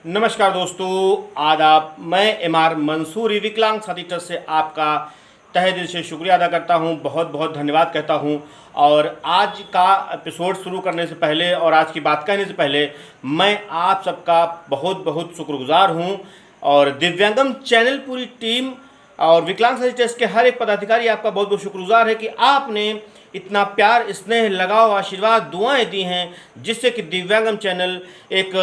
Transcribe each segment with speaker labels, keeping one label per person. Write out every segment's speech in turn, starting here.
Speaker 1: नमस्कार दोस्तों, आदाब। मैं एमआर मंसूरी विकलांग साथी ट्रस्ट से आपका तहे दिल से शुक्रिया अदा करता हूं, बहुत बहुत धन्यवाद कहता हूं। और आज का एपिसोड शुरू करने से पहले और आज की बात कहने से पहले मैं आप सबका बहुत बहुत शुक्रगुजार हूं। और दिव्यांगम चैनल पूरी टीम और विकलांग साथी ट्रस्ट के हर एक पदाधिकारी आपका बहुत बहुत शुक्रगुजार है कि आपने इतना प्यार, स्नेह, लगाव, आशीर्वाद, दुआएं दी हैं, जिससे कि दिव्यांगम चैनल एक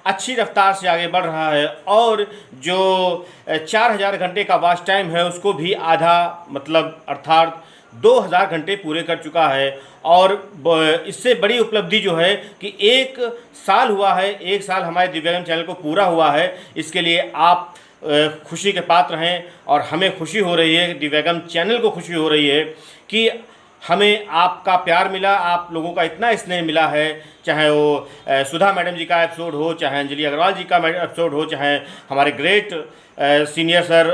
Speaker 1: अच्छी रफ्तार से आगे बढ़ रहा है। और जो 4000 घंटे का वॉच टाइम है उसको भी आधा अर्थात 2000 घंटे पूरे कर चुका है। और इससे बड़ी उपलब्धि जो है कि 1 साल हुआ है, 1 साल हमारे दिव्यांगम चैनल को पूरा हुआ है। इसके लिए आप खुशी के पात्र हैं और हमें खुशी हो रही है, दिव्यांगम चैनल को खुशी हो रही है कि हमें आपका प्यार मिला, आप लोगों का इतना स्नेह मिला है। चाहे वो सुधा मैडम जी का एपिसोड हो, चाहे अंजलि अग्रवाल जी का एपिसोड हो, चाहे हमारे great senior sir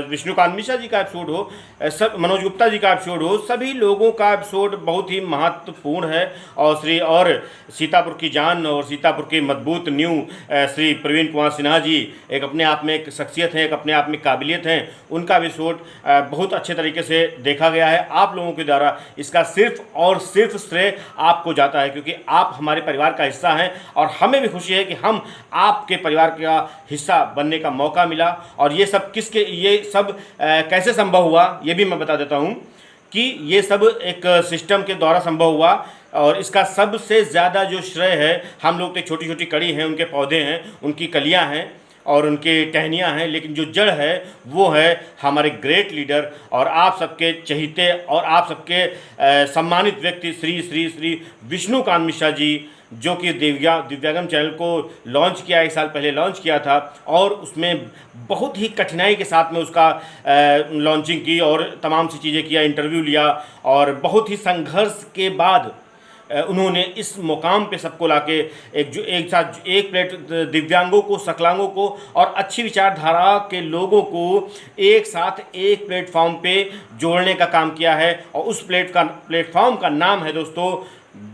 Speaker 1: Vishnukant Mishra ji का एपिसोड हो, सब मनोज गुप्ता जी का एपिसोड हो, सभी लोगों का एपिसोड बहुत ही महत्वपूर्ण है। और सीतापुर की जान और सीतापुर की मजबूत न्यू श्री प्रवीण कुमार सिन्हा जी एक अपने आप में एक शख्सियत है, एक अपने आप में काबिलियत हैं। उनका एपिसोड बहुत अच्छे तरीके से देखा गया है आप लोगों के द्वारा। इसका सिर्फ और सिर्फ श्रेय आपको जाता है, क्योंकि आप हमारे परिवार का हिस्सा हैं और हमें भी खुशी है कि हम आपके परिवार का हिस्सा बनने का मौका मिला। और ये सब कैसे संभव हुआ ये भी मैं बता देता हूँ कि ये सब एक सिस्टम के द्वारा संभव हुआ। और इसका सबसे ज़्यादा जो श्रेय है, हम लोग तो छोटी छोटी कड़ी हैं, उनके पौधे हैं, उनकी कलियां हैं और उनके टहनियाँ हैं, लेकिन जो जड़ है वो है हमारे ग्रेट लीडर और आप सबके चहीते और आप सबके सम्मानित व्यक्ति श्री श्री श्री विष्णुकांत मिश्रा जी, जो कि दिव्यांगम चैनल को लॉन्च किया, 1 साल पहले लॉन्च किया था। और उसमें बहुत ही कठिनाई के साथ में उसका लॉन्चिंग की और तमाम सी चीज़ें किया, इंटरव्यू लिया और बहुत ही संघर्ष के बाद उन्होंने इस मुकाम पे सबको लाके एक प्लेट दिव्यांगों को, सकलांगों को और अच्छी विचारधारा के लोगों को एक साथ एक प्लेटफॉर्म पे जोड़ने का काम किया है। और उस प्लेटफॉर्म का नाम है दोस्तों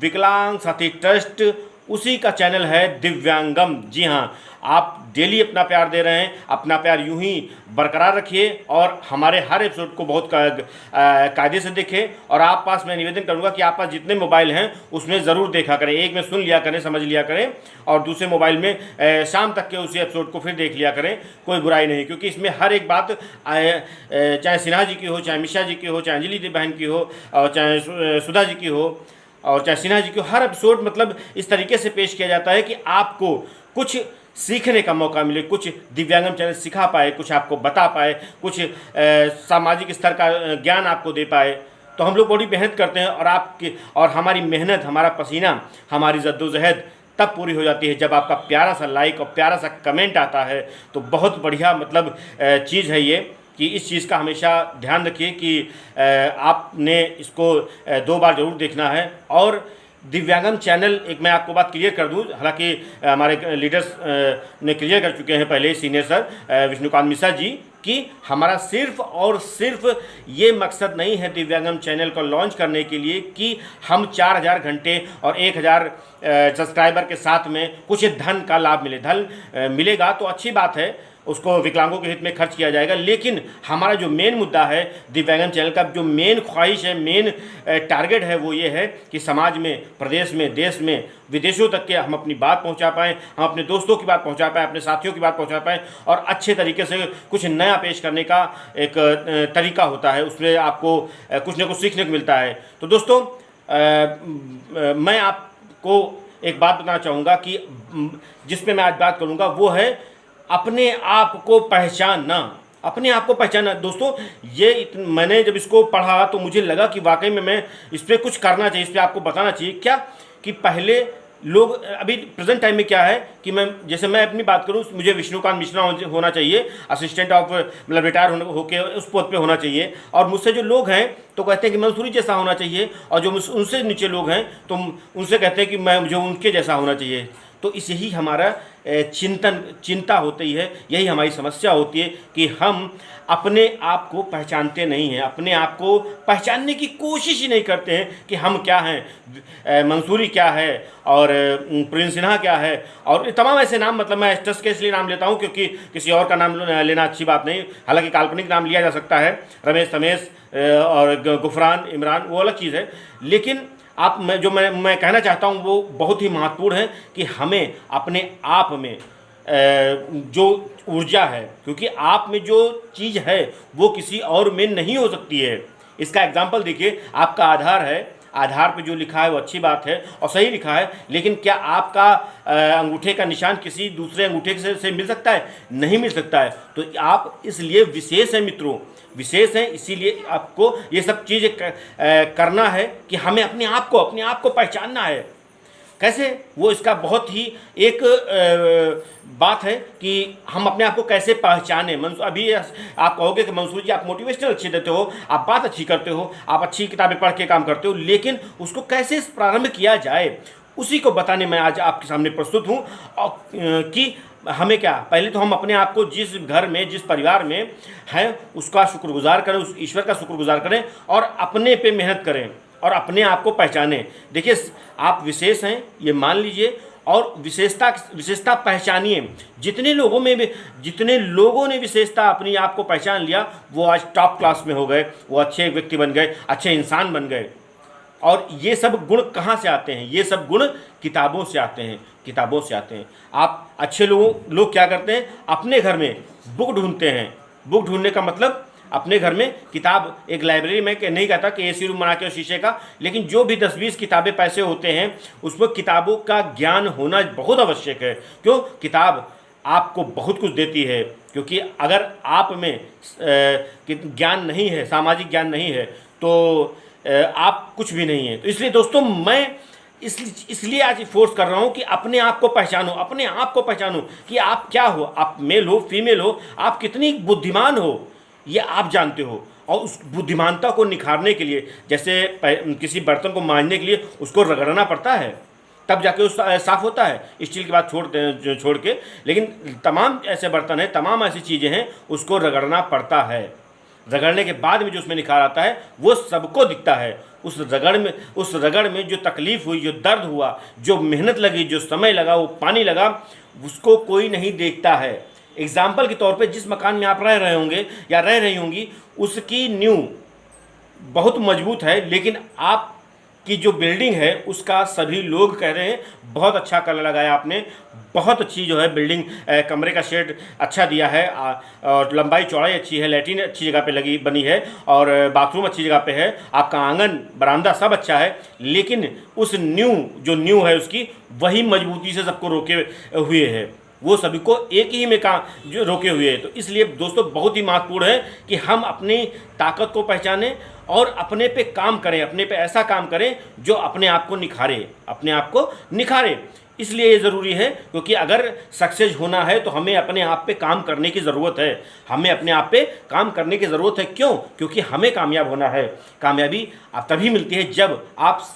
Speaker 1: विकलांग साथी ट्रस्ट। उसी का चैनल है दिव्यांगम। जी हाँ, आप डेली अपना प्यार दे रहे हैं, अपना प्यार यूं ही बरकरार रखिए और हमारे हर एपिसोड को बहुत कायदे से देखें। और आप पास मैं निवेदन करूंगा कि आप पास जितने मोबाइल हैं उसमें ज़रूर देखा करें, एक में सुन लिया करें, समझ लिया करें और दूसरे मोबाइल में शाम तक के उसी एपिसोड को फिर देख लिया करें। कोई बुराई नहीं, क्योंकि इसमें हर एक बात चाहे सिन्हा जी की हो, चाहे मिश्रा जी की हो, चाहे अंजलि बहन की हो और चाहे सुधा जी की हो और चाहे सिन्हा जी की, हर एपिसोड इस तरीके से पेश किया जाता है कि आपको कुछ सीखने का मौका मिले, कुछ दिव्यांगम चैनल सिखा पाए, कुछ आपको बता पाए, कुछ सामाजिक स्तर का ज्ञान आपको दे पाए। तो हम लोग बड़ी मेहनत करते हैं और हमारी मेहनत, हमारा पसीना, हमारी जद्दोजहद तब पूरी हो जाती है जब आपका प्यारा सा लाइक और प्यारा सा कमेंट आता है। तो बहुत बढ़िया चीज़ है ये कि इस चीज़ का हमेशा ध्यान रखिए कि आपने इसको 2 बार ज़रूर देखना है। और दिव्यांगम चैनल, एक मैं आपको बात क्लियर कर दूं, हालांकि हमारे लीडर्स ने क्लियर कर चुके हैं पहले, सीनियर सर विष्णुकांत मिश्रा जी, कि हमारा सिर्फ और सिर्फ ये मकसद नहीं है दिव्यांगम चैनल को लॉन्च करने के लिए कि हम 4000 घंटे और 1000 सब्सक्राइबर के साथ में कुछ धन का लाभ मिले। धन मिलेगा तो अच्छी बात है, उसको विकलांगों के हित में खर्च किया जाएगा। लेकिन हमारा जो मेन मुद्दा है, दिव्यांगम चैनल का जो मेन ख्वाहिश है, मेन टारगेट है, वो ये है कि समाज में, प्रदेश में, देश में, विदेशों तक के हम अपनी बात पहुंचा पाएँ, हम अपने दोस्तों की बात पहुंचा पाएँ, अपने साथियों की बात पहुंचा पाएँ और अच्छे तरीके से कुछ नया पेश करने का एक तरीका होता है। उसमें आपको कुछ ना कुछ सीखने को मिलता है। तो दोस्तों, मैं आपको एक बात बताना चाहूँगा कि जिस पे मैं आज बात करूँगा वो है अपने आप को पहचानना। अपने आप को पहचानना दोस्तों, मैंने जब इसको पढ़ा तो मुझे लगा कि वाकई में मैं इस पर कुछ करना चाहिए, इस पर आपको बताना चाहिए। क्या कि पहले लोग, अभी प्रेजेंट टाइम में क्या है कि मैं अपनी बात करूं, मुझे विष्णुकांत मिश्रा होना चाहिए, असिस्टेंट ऑफ रिटायर होके उस पद पे होना चाहिए। और मुझसे जो लोग हैं तो कहते हैं कि मंसूरी जैसा होना चाहिए, और जो उनसे नीचे लोग हैं तो उनसे कहते हैं कि मुझे उनके जैसा होना चाहिए। तो इसे ही हमारा चिंता होती है, यही हमारी समस्या होती है कि हम अपने आप को पहचानते नहीं हैं, अपने आप को पहचानने की कोशिश ही नहीं करते हैं कि हम क्या हैं, मंसूरी क्या है और प्रिंस सिन्हा क्या है और तमाम ऐसे नाम। मतलब मैं स्ट्रेस के इसलिए नाम लेता हूं क्योंकि किसी और का नाम लेना अच्छी बात नहीं, हालांकि काल्पनिक नाम लिया जा सकता है, रमेश तमेश और गुफरान इमरान, वो अलग चीज़ है। लेकिन आप मैं कहना चाहता हूँ वो बहुत ही महत्वपूर्ण है कि हमें अपने आप में जो ऊर्जा है, क्योंकि आप में जो चीज़ है वो किसी और में नहीं हो सकती है। इसका एग्जाम्पल देखिए, आपका आधार है, आधार पे जो लिखा है वो अच्छी बात है और सही लिखा है, लेकिन क्या आपका अंगूठे का निशान किसी दूसरे अंगूठे से मिल सकता है? नहीं मिल सकता है। तो आप इसलिए विशेष हैं मित्रों, विशेष हैं, इसीलिए आपको ये सब चीज़ें करना है कि हमें अपने आप को पहचानना है। कैसे? वो इसका बहुत ही एक बात है कि हम अपने आप को कैसे पहचाने। अभी आप कहोगे कि मंसूर जी आप मोटिवेशनल अच्छे देते हो, आप बात अच्छी करते हो, आप अच्छी किताबें पढ़ के काम करते हो, लेकिन उसको कैसे प्रारंभ किया जाए उसी को बताने मैं आज आपके सामने प्रस्तुत हूँ। कि हमें क्या, पहले तो हम अपने आप को जिस घर में जिस परिवार में हैं उसका शुक्रगुजार करें, उस ईश्वर का शुक्रगुजार करें और अपने पे मेहनत करें और अपने आप को पहचानें। देखिए आप विशेष हैं ये मान लीजिए और विशेषता पहचानिए। जितने लोगों ने विशेषता अपनी आप को पहचान लिया वो आज टॉप क्लास में हो गए, वो अच्छे व्यक्ति बन गए, अच्छे इंसान बन गए। और ये सब गुण कहाँ से आते हैं? ये सब गुण किताबों से आते हैं, किताबों से आते हैं। आप अच्छे लोग क्या करते हैं? अपने घर में बुक ढूंढते हैं। बुक ढूंढने का मतलब अपने घर में किताब, एक लाइब्रेरी में नहीं कहता कि एसी रूम बना के और शीशे का, लेकिन जो भी 10-20 किताबें पैसे होते हैं उसमें किताबों का ज्ञान होना बहुत आवश्यक है। क्यों? किताब आपको बहुत कुछ देती है, क्योंकि अगर आप में ज्ञान नहीं है, सामाजिक ज्ञान नहीं है, तो आप कुछ भी नहीं है। तो इसलिए दोस्तों मैं इसलिए आज फोर्स कर रहा हूं कि अपने आप को पहचानो, अपने आप को पहचानो कि आप क्या हो, आप मेल हो फीमेल हो, आप कितनी बुद्धिमान हो ये आप जानते हो। और उस बुद्धिमानता को निखारने के लिए, जैसे किसी बर्तन को मांजने के लिए उसको रगड़ना पड़ता है तब जाके उस साफ़ होता है, स्टील की बात छोड़ के, लेकिन तमाम ऐसे बर्तन हैं, तमाम ऐसी चीज़ें हैं, उसको रगड़ना पड़ता है। रगड़ने के बाद में जो उसमें निखार आता है वो सबको दिखता है। उस रगड़ में जो तकलीफ़ हुई, जो दर्द हुआ, जो मेहनत लगी, जो समय लगा, वो पानी लगा, उसको कोई नहीं देखता है। एग्जाम्पल के तौर पे जिस मकान में आप रह रहे होंगे या रह रही होंगी उसकी नींव बहुत मजबूत है, लेकिन आपकी जो बिल्डिंग है उसका सभी लोग कह रहे हैं बहुत अच्छा कलर लगाया आपने, बहुत अच्छी जो है बिल्डिंग, कमरे का शेड अच्छा दिया है और लंबाई चौड़ाई अच्छी है, लैट्रिन अच्छी जगह पे बनी है और बाथरूम अच्छी जगह पे है, आपका आंगन बरामदा सब अच्छा है, लेकिन उस नींव है उसकी वही मजबूती से सबको रोके हुए है, वो सभी को एक ही में काम जो रोके हुए है। तो इसलिए दोस्तों बहुत ही महत्वपूर्ण है कि हम अपनी ताकत को पहचानें और अपने पे काम करें, अपने पे ऐसा काम करें जो अपने आप को निखारे। इसलिए ये ज़रूरी है, क्योंकि अगर सक्सेस होना है तो हमें अपने आप पे काम करने की ज़रूरत है, हमें अपने आप पे काम करने की ज़रूरत है। क्यों? क्योंकि हमें कामयाब होना है। कामयाबी तभी मिलती है जब आप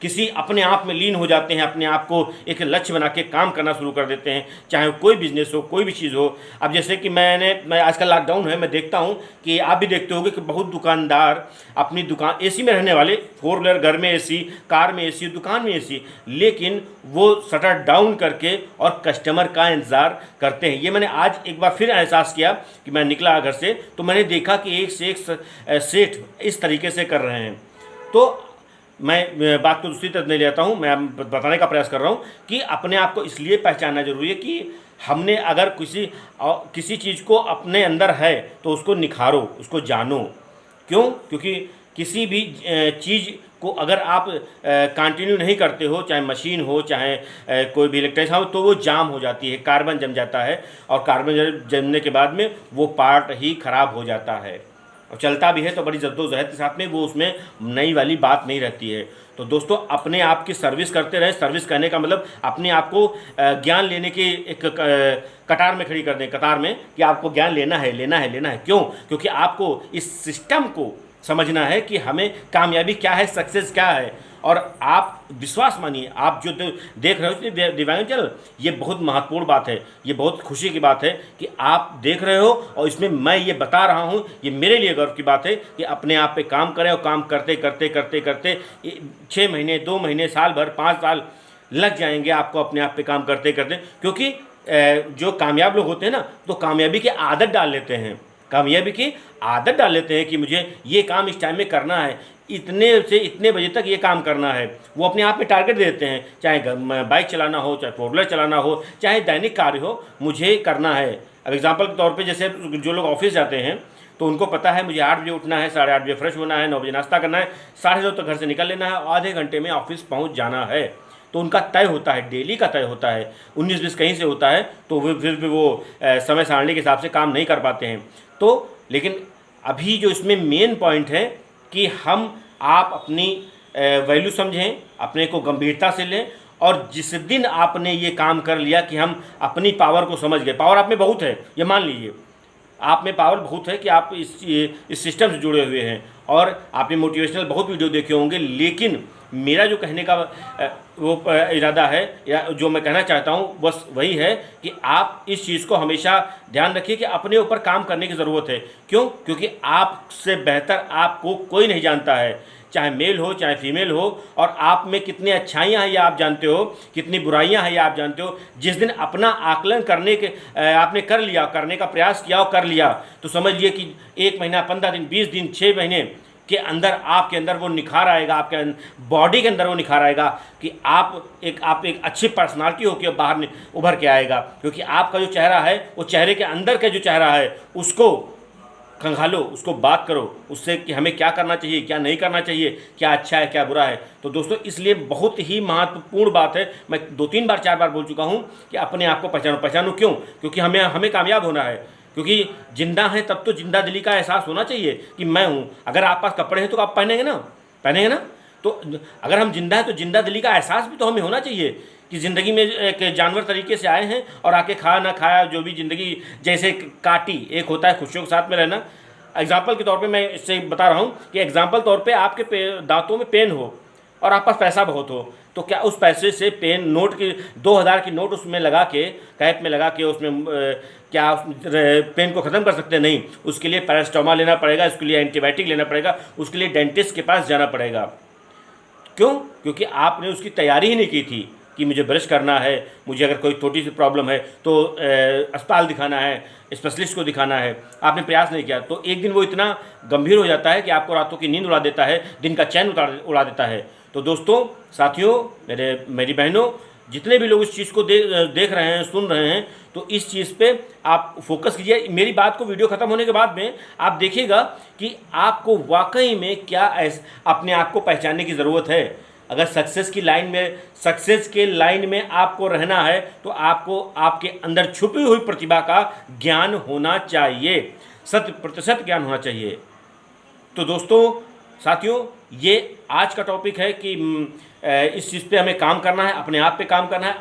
Speaker 1: किसी अपने आप में लीन हो जाते हैं, अपने आप को एक लक्ष्य बना के काम करना शुरू कर देते हैं, चाहे कोई बिजनेस हो, कोई भी चीज़ हो। अब जैसे कि मैं आजकल लॉकडाउन है, मैं देखता हूँ कि आप भी देखते होंगे कि बहुत दुकानदार अपनी दुकान, एसी में रहने वाले, 4 व्हीलर घर में एसी, कार में एसी, दुकान में एसी, लेकिन वो शटर डाउन करके और कस्टमर का इंतज़ार करते हैं। ये मैंने आज एक बार फिर एहसास किया कि मैं निकला घर से तो मैंने देखा कि एक से एक सेठ इस तरीके से कर रहे हैं। तो मैं बात को दूसरी तरफ नहीं ले जाता हूँ, मैं बताने का प्रयास कर रहा हूँ कि अपने आप को इसलिए पहचानना जरूरी है कि हमने अगर किसी चीज़ को अपने अंदर है तो उसको निखारो, उसको जानो। क्यों? क्योंकि किसी भी चीज़ को अगर आप कंटिन्यू नहीं करते हो, चाहे मशीन हो, चाहे कोई भी इलेक्ट्रॉनिक्स हो, तो वो जाम हो जाती है, कार्बन जम जाता है और कार्बन जमने के बाद में वो पार्ट ही ख़राब हो जाता है और चलता भी है तो बड़ी जद्दोजहद के साथ में, वो उसमें नई वाली बात नहीं रहती है। तो दोस्तों अपने आप की सर्विस करते रहें। सर्विस करने का मतलब अपने आप को ज्ञान लेने की एक कतार में खड़ी कर दें, कतार में, कि आपको ज्ञान लेना है। क्यों? क्योंकि आपको इस सिस्टम को समझना है कि हमें कामयाबी क्या है, सक्सेस क्या है। और आप विश्वास मानिए, आप जो देख रहे हो दिव्यांग चैनल, ये बहुत महत्वपूर्ण बात है, ये बहुत खुशी की बात है कि आप देख रहे हो और इसमें मैं ये बता रहा हूँ। ये मेरे लिए गर्व की बात है कि अपने आप पे काम करें और काम करते करते करते करते 6 महीने, 2 महीने, साल भर, 5 साल लग जाएंगे आपको अपने आप पे काम करते करते। क्योंकि जो कामयाब लोग होते हैं ना, तो कामयाबी की आदत डाल लेते हैं, कामयाबी की आदत डाल लेते हैं कि मुझे ये काम इस टाइम में करना है, इतने से इतने बजे तक ये काम करना है। वो अपने आप में टारगेट देते हैं, चाहे बाइक चलाना हो, चाहे 4 व्हीलर चलाना हो, चाहे दैनिक कार्य हो, मुझे करना है। अब एग्जांपल के तौर पे जैसे जो लोग ऑफिस जाते हैं तो उनको पता है मुझे 8 बजे उठना है, 8:30 बजे फ्रेश होना है, 9 बजे नाश्ता करना है, 9:30 तक घर से निकल लेना है, आधे घंटे में ऑफिस पहुँच जाना है। तो उनका तय होता है, डेली का तय होता है। 19-20 कहीं से होता है तो वो फिर भी वो समय सारणी के हिसाब से काम नहीं कर पाते हैं। तो लेकिन अभी जो इसमें मेन पॉइंट है कि आप अपनी वैल्यू समझें, अपने को गंभीरता से लें, और जिस दिन आपने ये काम कर लिया कि हम अपनी पावर को समझ गए, पावर आप में बहुत है, ये मान लीजिए आप में पावर बहुत है कि आप इस सिस्टम से जुड़े हुए हैं, और आपने मोटिवेशनल बहुत वीडियो देखे होंगे। लेकिन मेरा जो कहने का वो इरादा है या जो मैं कहना चाहता हूँ बस वही है कि आप इस चीज़ को हमेशा ध्यान रखिए कि अपने ऊपर काम करने की ज़रूरत है। क्यों? क्योंकि आपसे बेहतर आपको कोई नहीं जानता है, चाहे मेल हो चाहे फीमेल हो, और आप में कितनी अच्छाइयाँ हैं ये आप जानते हो, कितनी बुराइयाँ हैं ये आप जानते हो। जिस दिन अपना आकलन करने के आपने कर लिया, करने का प्रयास किया और कर लिया, तो समझिए कि 1 महीना, 15 दिन, 20 दिन, 6 महीने के अंदर आपके अंदर वो निखार आएगा, आपके बॉडी के अंदर वो निखार आएगा कि आप एक अच्छी पर्सनालिटी होकर बाहर उभर के आएगा। क्योंकि आपका जो चेहरा है, वो चेहरे के अंदर का जो चेहरा है उसको खंगालो, उसको बात करो उससे कि हमें क्या करना चाहिए, क्या नहीं करना चाहिए, क्या अच्छा है, क्या बुरा है। तो दोस्तों इसलिए बहुत ही महत्वपूर्ण बात है, मैं 2-3 बार 4 बार बोल चुका हूँ कि अपने आप को पहचानो। क्यों? क्योंकि हमें कामयाब होना है। क्योंकि जिंदा है तब तो जिंदा दिली का एहसास होना चाहिए कि मैं हूँ। अगर आप पास कपड़े हैं तो आप पहनेंगे ना। तो अगर हम जिंदा हैं तो जिंदा दिली का एहसास भी तो हमें होना चाहिए कि ज़िंदगी में एक जानवर तरीके से आए हैं और आके खाया ना खाया जो भी ज़िंदगी जैसे काटी, एक होता है खुशियों के साथ में रहना। एग्जाम्पल के तौर पे मैं इससे बता रहा हूँ कि एग्जाम्पल तौर पे आपके दांतों में पेन हो और आप पास पैसा बहुत हो, तो क्या उस पैसे से पेन नोट की 2000 की नोट उसमें लगा के, कैप में लगा के उसमें क्या पेन को ख़त्म कर सकते हैं? नहीं, उसके लिए पैरास्टामोल लेना पड़ेगा, उसके लिए एंटीबायोटिक लेना पड़ेगा, उसके लिए डेंटिस्ट के पास जाना पड़ेगा। क्यों? क्योंकि आपने उसकी तैयारी ही नहीं की थी कि मुझे ब्रश करना है, मुझे अगर कोई छोटी सी प्रॉब्लम है तो अस्पताल दिखाना है, स्पेशलिस्ट को दिखाना है, आपने प्रयास नहीं किया। तो एक दिन वो इतना गंभीर हो जाता है कि आपको रातों की नींद उड़ा देता है, दिन का चैन उड़ा देता है। तो दोस्तों, साथियों, मेरी बहनों, जितने भी लोग इस चीज़ को देख रहे हैं, सुन रहे हैं, तो इस चीज़ पे आप फोकस कीजिए। मेरी बात को वीडियो ख़त्म होने के बाद में आप देखिएगा कि आपको वाकई में क्या अपने आप को पहचानने की ज़रूरत है। अगर सक्सेस के लाइन में आपको रहना है तो आपको आपके अंदर छुपी हुई प्रतिभा का ज्ञान होना चाहिए, 100% ज्ञान होना चाहिए। तो दोस्तों, साथियों, ये आज का टॉपिक है कि इस चीज़ पे हमें काम करना है, अपने आप पे काम करना है।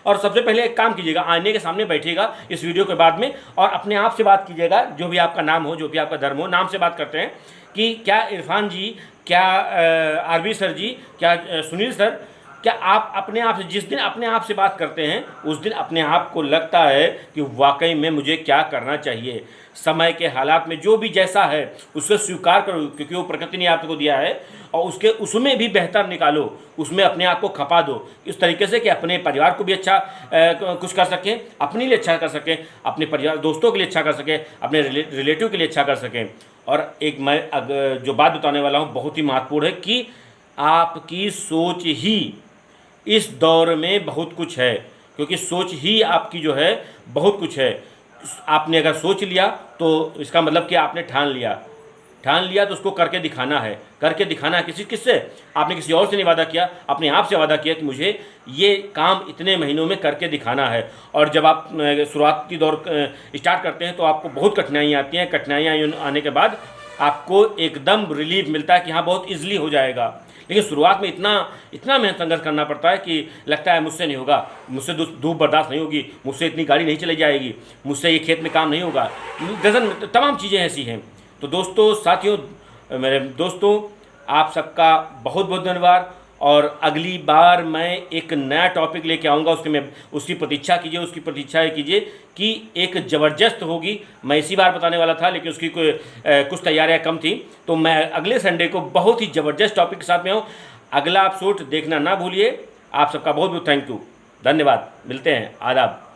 Speaker 1: और सबसे पहले एक काम कीजिएगा, आईने के सामने बैठिएगा इस वीडियो के बाद में और अपने आप से बात कीजिएगा, जो भी आपका नाम हो, जो भी आपका धर्म हो, नाम से बात करते हैं कि क्या इरफान जी, क्या आरबी सर जी, क्या सुनील सर, क्या आप अपने आप से जिस दिन अपने आप से बात करते हैं उस दिन अपने आप को लगता है कि वाकई में मुझे क्या करना चाहिए? समय के हालात में जो भी जैसा है उसको स्वीकार करो, क्योंकि वो प्रकृति ने आपको दिया है, और उसमें भी बेहतर निकालो, उसमें अपने आप को खपा दो इस तरीके से कि अपने परिवार को भी अच्छा कुछ कर सकें, अपने लिए अच्छा कर सकें, अपने परिवार दोस्तों के लिए अच्छा कर सकें, अपने रिलेटिव के लिए अच्छा कर सकें। और एक मैं जो बात बताने वाला हूँ बहुत ही महत्वपूर्ण है कि आपकी सोच ही इस दौर में बहुत कुछ है, क्योंकि सोच ही आपकी जो है बहुत कुछ है। आपने अगर सोच लिया तो इसका मतलब कि आपने ठान लिया तो उसको करके दिखाना है। किससे? आपने किसी और से नहीं वादा किया, अपने आप से वादा किया कि मुझे ये काम इतने महीनों में करके दिखाना है। और जब आप शुरुआती दौर स्टार्ट करते हैं तो आपको बहुत कठिनाइयाँ आती हैं। कठिनाइयाँ आने के बाद आपको एकदम रिलीफ मिलता है कि हाँ, बहुत ईजिली हो जाएगा। लेकिन शुरुआत में इतना मेहनत संघर्ष करना पड़ता है कि लगता है मुझसे नहीं होगा, मुझसे धूप बर्दाश्त नहीं होगी, मुझसे इतनी गाड़ी नहीं चलाई जाएगी, मुझसे ये खेत में काम नहीं होगा, तमाम चीज़ें ऐसी हैं। तो दोस्तों, साथियों, मेरे दोस्तों, आप सबका बहुत बहुत धन्यवाद। और अगली बार मैं एक नया टॉपिक लेके आऊँगा, उसकी प्रतीक्षा कीजिए, उसकी प्रतीक्षा कीजिए कि एक ज़बरदस्त होगी। मैं इसी बार बताने वाला था, लेकिन उसकी कुछ तैयारियां कम थी, तो मैं अगले संडे को बहुत ही ज़बरदस्त टॉपिक के साथ में हूँ। अगला एपिसोड देखना ना भूलिए। आप सबका बहुत बहुत थैंक यू, धन्यवाद। मिलते हैं, आदाब।